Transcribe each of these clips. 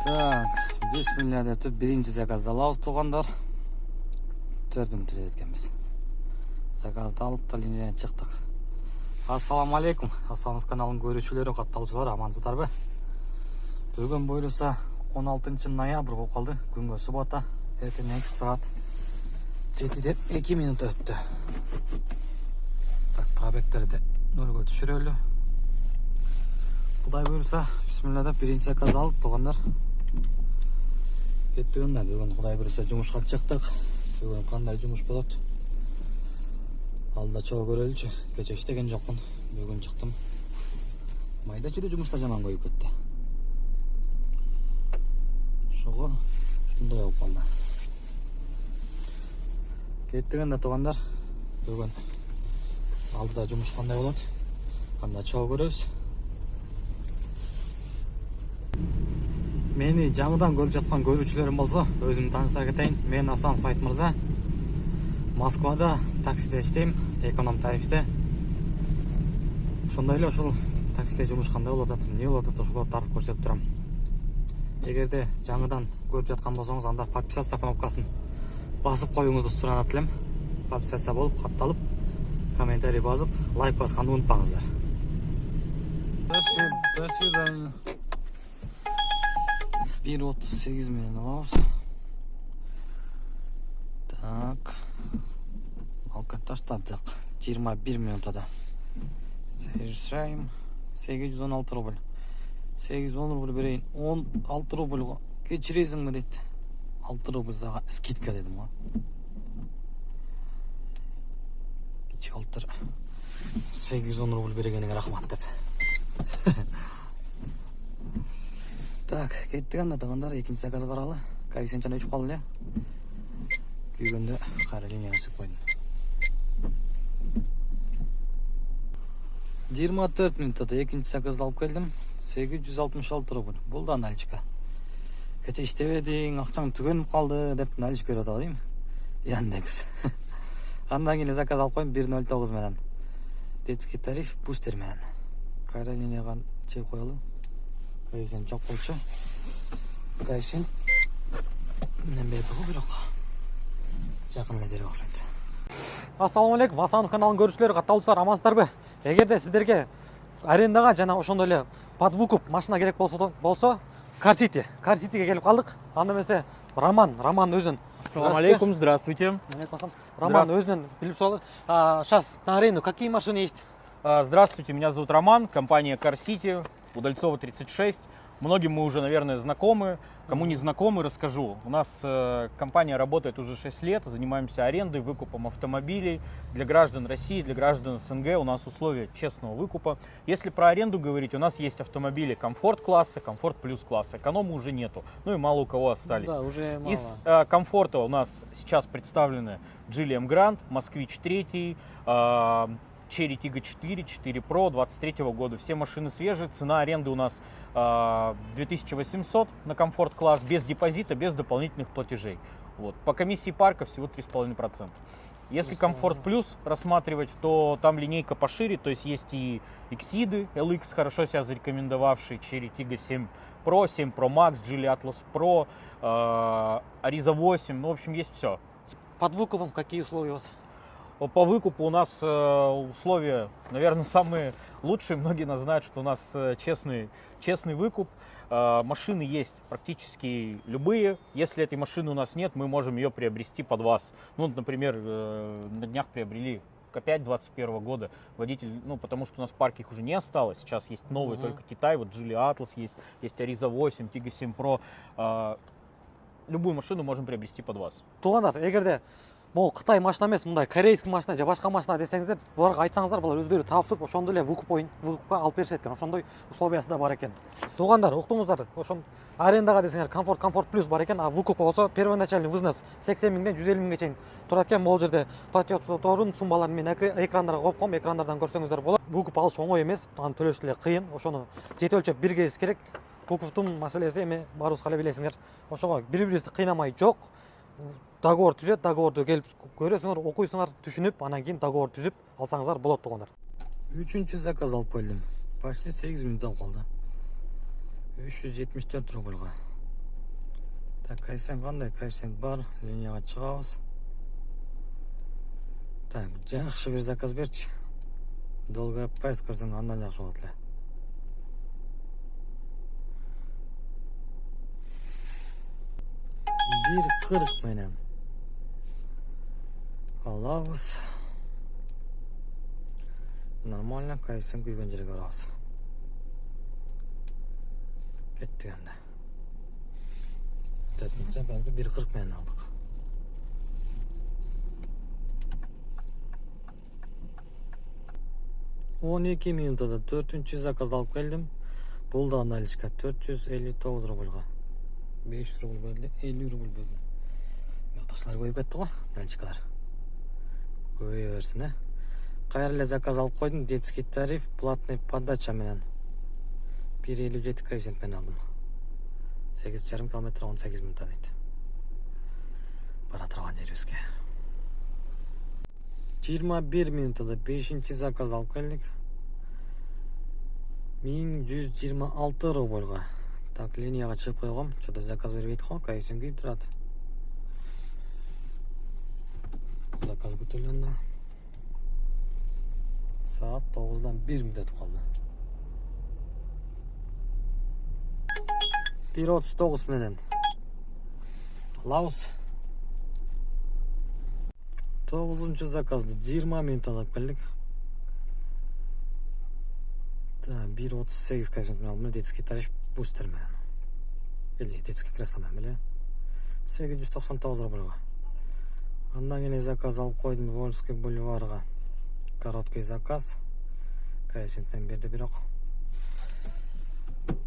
Так, бисмилля деп туруп биринчи заказды алабыз туугандар. 4 күн түзөт экенбиз. Заказды алып да линиядан чыктык. Ассаламу алейкум. Асанов каналынын көрүүчүлөрү, катталуучулар, амансыздарбы? Бүгүн буюрса 16 ноябрь болуп калды. Күнгө суббота. Эртең 2 саат 7:02 минут өттү. Так, пробегтерди нөлгө түшүрөлү. Кудай буюрса, бисмилля деп биринчи заказды алып туугандар. Кеттигин да бүгүн кудай буюрса жумушка чыктык. Бүгүн кандай жумуш болот? Алда чогуу көрөлүчү. Кече иштеген жокмун. Бүгүн чыктым. Майда чыды жумушта жаман коюп кетти. Ошого ушундай болуп калды. Кеттигин да туугандар. Бүгүн алдыда жумуш кандай болот? Кандай чогуу көрөбүз? Мени жаңыдан көрүп жаткан көрүүчүлөрүм болсо, өзүмдү тааныштыра кетейин. Мен Асанов Айт мырза. Москвада таксиде иштейм, эконом тарифте. Ошондой эле ушул таксиде жумуш кандай болуп атат, эмне болуп атат, ошолорду тартып көрсөтүп турам. Эгерде жаңыдан көрүп жаткан болсоңуз, анда подписаться кнопкасын басып коюңузду суранат элем. Подписация болуп, катталып, комментарий басып, лайк басканды унутпаңыздар. До свидания. 1:38 менен алабыз. Так. Алып таштадык. 21 минутада. Совершаем 816 рубль. 810 рубль берейин. 16 рубль кечиресиңби дейт. 6 рубль сага скидка дедим го. Кече олтур. 810 рубль бергениңе рахмат деп. Так, кеттик анда туугандар, экинчи заказ каралы. Коэффициентчен өчүп калды эле. Күйгөндө кайра линияга чыгып койдум. 24 минутта экинчи заказды алып келдим. 866 рубль. Бул да наличка. Кече иштебедиң, акчаң түгөнүп калды деп наличка берип атабы дейм. Яндекс. Андан кийин заказ алып койдум 109 менен. Детский тариф бустер менен. Кайра линияга чыгып коелу. Коэффициент жок болчу. Коэффициент менден бери бирок жакын эле жерге окшойт. Ассаламу алейкум, Асанов каналынын көрүүчүлөрү, катталуучулар, амансыздарбы? Эгерде сиздерге арендага жана ошондой эле под выкуп машина керек болсо, Карситиге келип калдык. Анда эмесе Роман өзүнүн. Ассаламу алейкум, здравствуйте. Роман өзүнүн билип салды. Сейчас на аренду какие машины есть? Здравствуйте, меня зовут Роман, компания Карсити, Удальцова 36. Многим мы уже, наверное, знакомы. Кому не знакомы, расскажу. У нас компания работает уже 6 лет, занимаемся арендой, выкупом автомобилей для граждан России, для граждан СНГ. У нас условия честного выкупа. Если про аренду говорить, у нас есть автомобили комфорт-класса, комфорт-плюс класса. Эконома уже нету, ну и мало у кого остались. Да, уже мало. Из комфорта у нас сейчас представлены Geely Grand, Москвич 3, Cherry Tiggo 4 Pro 23 года. Все машины свежие. Цена аренды у нас 2800 на комфорт-класс, без депозита, без дополнительных платежей. Вот. По комиссии парка всего 3,5%. Если комфорт плюс рассматривать, то там линейка пошире, то есть и Exceed LX, хорошо себя зарекомендовавший, Cherry Tiggo 7 Pro, 7 Pro Max, Geely Atlas Pro, Ariza 8, ну в общем есть все. Под выкупом какие условия у вас? По выкупу у нас условия, наверное, самые лучшие. Многие нас знают, что у нас честный выкуп. Машины есть практически любые. Если этой машины у нас нет, мы можем ее приобрести под вас. Ну, например, на днях приобрели К5 21 года. Водитель, ну, потому что у нас в парке их уже не осталось. Сейчас есть новые, только Китай. Вот Geely Atlas есть Ariza 8, Tiggo 7 Pro. Любую машину можем приобрести под вас. Туугандар, эгерде могу Кытай машина эмес, мындай корейский машина же башка машина десеңиздер, буларга айтсаңыздар, булар өздөрү таап туруп, ошондой эле выкупка алып беришет экен. Ошондой условиясы да бар экен. Туугандар, уктуңуздар, ошон арендага десеңер комфорт плюс бар экен, а выкупка болсо первоначальный взнос 80 миңден 150 миңге чейин турат экен. Могул жерде платеждордун суммаларын мен экрандарга коюп коем, экрандардан көрсөңүздөр болот. Выкуп алыш оңой эмес, аны төлөш деле кыйын. Ошону жете өлчөп биргебиз керек. Выкуптун маселеси эми баарыбызга эле билесиңер. Ошого бири-бирибизди кыйнамай жок. Договор түзөт, договорду келип көрөсүңөр, окуйсуңар, түшүнүп, анан кийин договор түзүп алсаңыздар болот туугандар. 3-чү заказ алып келдим. Почти 8 минут алып калды. 374 рубльга. Так, кайсен қандай? Кайсен бар, линияға шығабыз. Так, жақшы бір заказ берші. Долгая поездка көрсең андан жақсы болады. 1.40 менен алабыз. Нормально, кайсен күйген жерге барабыз. Кеттік енді. Төртінші заказды 1.40 менен алдық. Он 2 минутада 4-ші заказды алып келдім. Бұл да анализка 459 рубльға. 5 рубль берді, 50 рубль берді. Мақташылар көйіп кетті ғой, анализкалар. Көйе берсін, Қайырлы заказ алып қойдым, детский тариф, платный подача менен. 1.57 коэффициентпен алдым. 8,5 километр 18 минутта дейді. Бара тұрған жерімізге. 21 минутада 5-ші заказ алып келдік. 1126 рубльға. Так, линияға шығып қойғам. Что-то заказ бербейді ғой, коэффициент күйіп тұрады. Заказ күтілгенде. Saat 9'dan 1 müddet kaldı. 1.39 menen. Alabız. 9-cu zakazdı. 20 minut alıp geldik. 1.38 koэффициентпен aldım. Детский тариф бустер менен. Или детский кресло менен беле. 899 рубльга. Андан келе заказ алып койдум Вольский бульварга. Короткий заказ. Коэффициентпен берді бирок.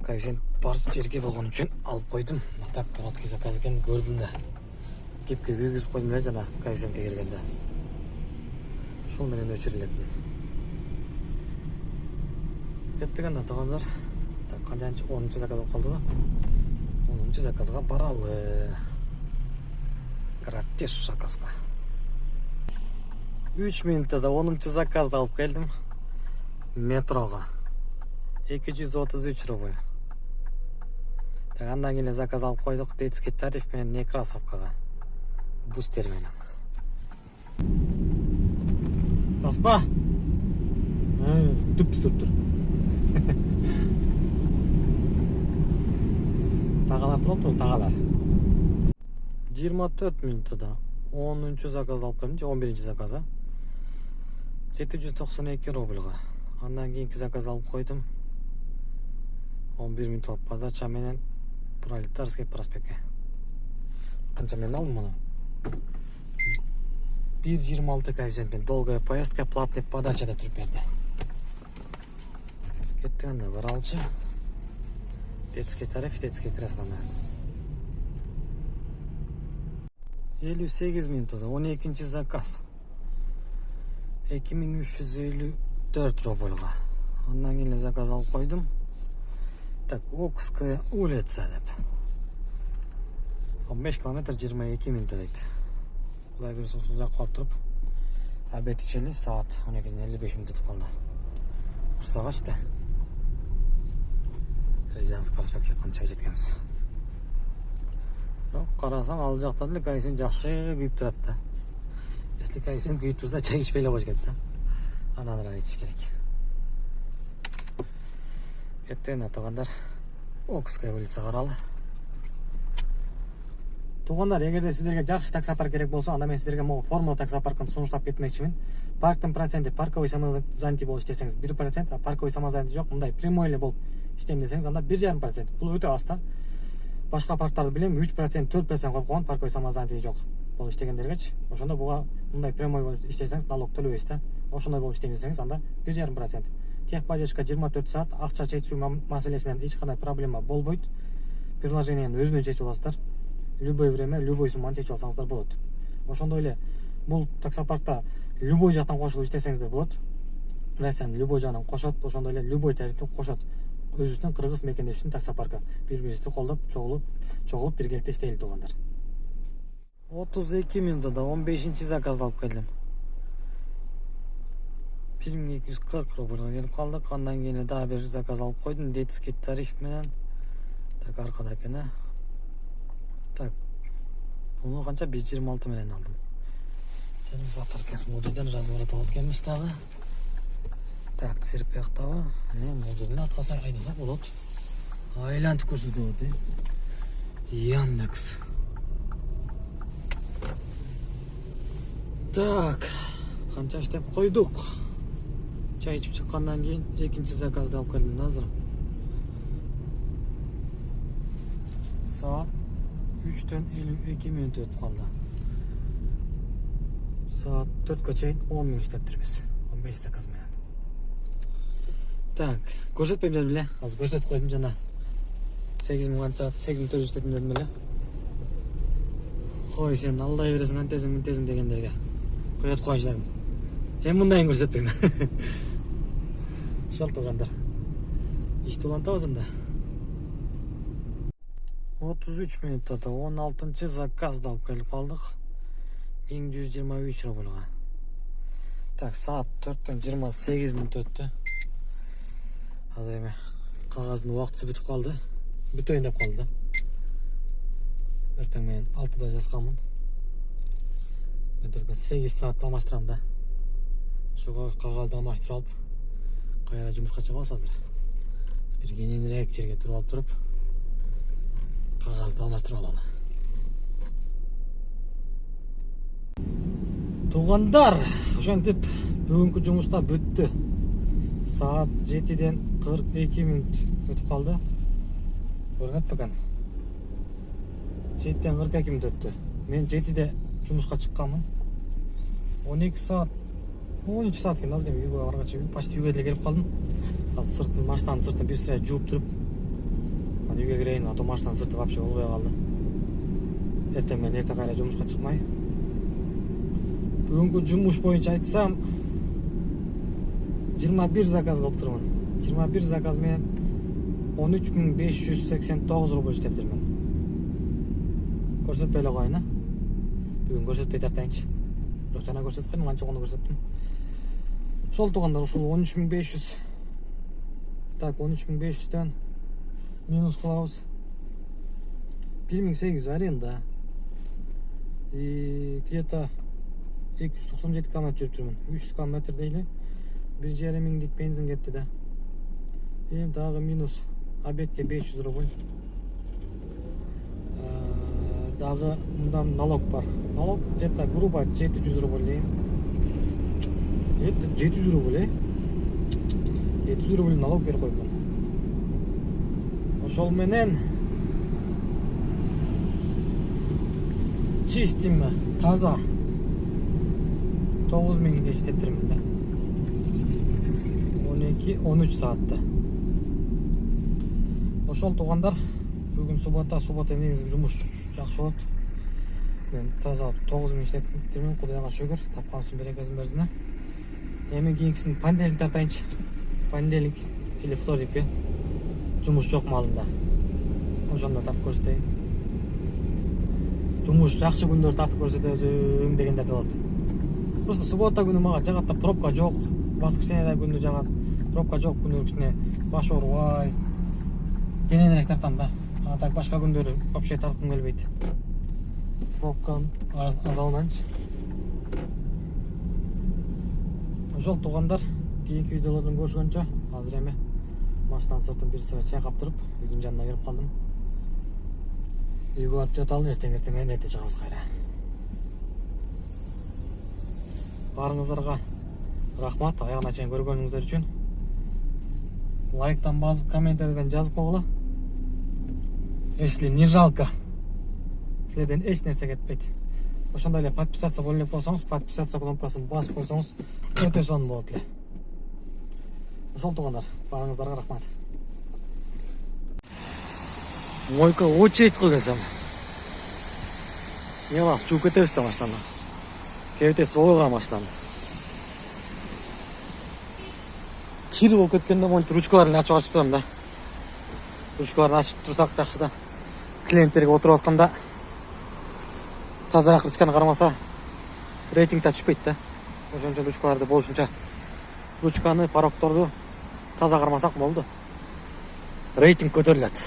Коэффициент барыс жерге болгон үчүн алып койдум. Так, короткий заказ экен көрдүм да. Кепке күйгүзүп койдум эле жана коэффициентке келгенде. Ошол менен өчүрүлөтүн. Кеттик анда туугандар. Так, канчанчы 10-чу заказ болуп калдыбы? 10-чу заказга баралы. Гратеш заказга. 3 минутада 10-чу заказды алып келдим. Метрога. 233 рубль. Так, андан келе заказ алып койдук. Детский тариф менен Некрасовкага. Бустер менен. Таспа. Түп тур. Тагалар туруп, тагалар. 24 минутада 10-чу заказ алып келдим, 11-чи заказы. 792 рубльга. Андан кийинки заказ алып койдум. 11 минут подача менен Пролетарский проспектке. Канча мен алдым муну? 1.26 коэффициентпен долгая поездка, платный подача деп туруп берди. Кеттик анда баралчы. Детский тариф, детский кресло менен. 58 минутада 12-ci заказ. 2354 рубльга. Андан кийин заказ алып койдум. Так, Окская улица деп. 15 километр 22 минутта дейт. Кудай буюрса ушул жакка барып туруп, обед ичели, саат 12:55 минут калды. Курсагачты. Рязанский проспектке жаткан чай жеткенбиз. Карасаң ал жакта деле коэффициент жакшы күйүп турат да. Если коэффициент күйүп турса, чай ичпей эле коюш керек да. Анан ичиш керек. Кеттен туугандар. Окская улица каралы. Туугандар, эгерде сиздерге жакшы таксопарк керек болсо, анда мен сиздерге могу формула таксопаркын сунуштап кетмекчимин. Парктын проценти парковый самозанятый болуп иштесеңиз 1%, а парковый самозанятый жок, мындай прямой эле болуп иштейм десеңиз анда 1,5%. Бул өтө аз да. Башка парктарды билем 3%, 4% коюп койгон парковый самозанятый жок болуп иштегендергечи. Ошондо буга мындай прямой болуп иштесеңиз налог төлөбөйсүз да. Ошондой болуп иштейм десеңиз анда 1,5%. Техподдержка 24 саат, акча чечүү маселесинен эч кандай проблема болбойт. Приложениянын өзүнөн чечип аласыздар. Любой время, любой сумманы чечип алсаңыздар болот. Ошондой эле бул таксопаркта любой жактан кошулуп иштесеңиздер болот. Версияны любой жагынан кошот, ошондой эле любой тарифти кошот. Өзүбүздүн кыргыз мекендешүүнүн таксопаркы. Бири-бирибизди колдоп, чогулуп биргеликте иштейли туугандар. 32 минутада 15-ci заказды алып келдим. 1240 рубльга келип калдык. Андан кийин дагы бир заказ алып койдум. Детский тариф менен. Так, аркада экен. Так, Муну канча 126 менен алдым. Сенин заттар экен модерден жазып атат экенбиз дагы. Так, цирк бияктабы. Модерден аткаса айдасак болот. Айлантып көрсөтүп атат. Яндекс. Так, канча иштеп койдук. Чай ичип чыккандан кийин экинчи заказды алып келдим азыр. Saat 3'ten 52 minut ötüp kaldı. Saat 4'e çeyin 10 minut işleptirimiz. 15 zakaz menen. Tak, көрсөтпөйм дедим эле. Азыр көрсөтүп койдум жана. 8000 канча, 8400 иштетим дедим эле. Кой сен алдай бересиң, антесиң дегендерге. Көрсөтүп коюнчу дедим. Эми мындайын көрсөтпөйм. Шалтыгандар. Ишти улантабыз анда. 33 минутта да 16-чы заказды алып келип калдык. 1123 рубльга. Так, саат 4-төн 28 минут өттү. Азыр эми кагаздын убактысы бүтүп калды. Бүтөйүн деп калды. Эртең менен 6-да жазганмын. Мен только 8 саат алмаштырам да. Ошого кагазды алмаштырып алып, кайра жумушка чыгабыз азыр. Бир кененирээк жерге туруп алып туруп, кагазды алмаштырып алалы. Туугандар, ошентип бүгүнкү жумушта бүттү. Saat 7'den 42 minut ötüp kaldı. Görünüp bakın. 7'den 42 minut öttü. Men 7'de жумушка чыкканмын. 12 saat 13 saat кен азыр үйгө баргачы почти үйгө деле келип калдым. Азыр сыртын машинанын сыртын бир сыра жууп туруп, анан үйгө кирейин, а то машинанын сырты вообще болбой калды. Эртең менен эрте кайра жумушка чыкмай. Бүгүнкү жумуш боюнча айтсам 21 заказ кылып турмун. 21 заказ менен 13589 рубль иштептирмин. Көрсөтпөй эле коюн, бүгүн көрсөтпөй тартайынчы. Бирок жана көрсөткөн, канча гону көрсөттүм. Ошол туугандар, ушул 13500. Так, 13500дөн минус кылабыз. 1800 аренда. И где-то 297 км жүрүп турмун. 300 км дейли. 1,5 миңдик бензин кетти да. Эми дагы минус обедке 500 рубль. Дагы мындан налог бар. Налог где-то грубо 700 рубль дейм. Это 700 рубль, 700 рубль налог берип койдум. Ошол менен чистимме, таза 9000 иштеттирмин да. 12-13 saatта. Ошол туугандар, бүгүн суббота негизги жумуш жакшы болот. Мен таза 9000 иштеттирмин, Кудайга шүгүр, тапкансың берекесин берсин. Эми кийинкисин понедельник тартайынчы. Понедельник или вторникке жумуш жок малында. Ошондо тартып көрсөтөйүн. Жумуш жакшы күндөр тартып көрсөтөсүң дегендер болот. Просто суббота күнү мага жагатта пробка жок. Воскресенье күнү жагат. Пробка жок күнү кичине баш оорубай. Кененирээк тартам да. А так башка күндөрү вообще тарткым келбейт. Пробканын азабынанчы. Ошол туугандар, кийинки видеолордон көрүшкөнчө, азыр эми машинанын сыртын бир сыра чайкап туруп, үйдүн жанына келип калдым. Үйгө барып жаталы, эртең менен эрте чыгабыз кайра. Барыңыздарга рахмат, аягына чейин көргөнүңүздөр үчүн. Лайктан басып, комментарияден жазып койгула. Если не жалко, силерден эч нерсе кетпейт. Ошондой эле подписаться боло элек болсоңуз, подписаться кнопкасын басып койсоңуз өтө сонун болот эле. Ошол туугандар, барыңыздарга рахмат. Мойка очередь койгансам. Не вас чууп кетебиз да машинаны. Кебетеси болбой калган машинаны. Кир болуп кеткенде монтип ручкаларын ачып турам да. Ручкаларын ачып турсак жакшы да. Клиенттерге отуруп атканда тазараак ручканы кармаса рейтинг да түшпөйт да. Ошон үчүн ручкаларды болушунча ручканы, парокторду таза кармасак болду. Рейтинг көтөрүлөт.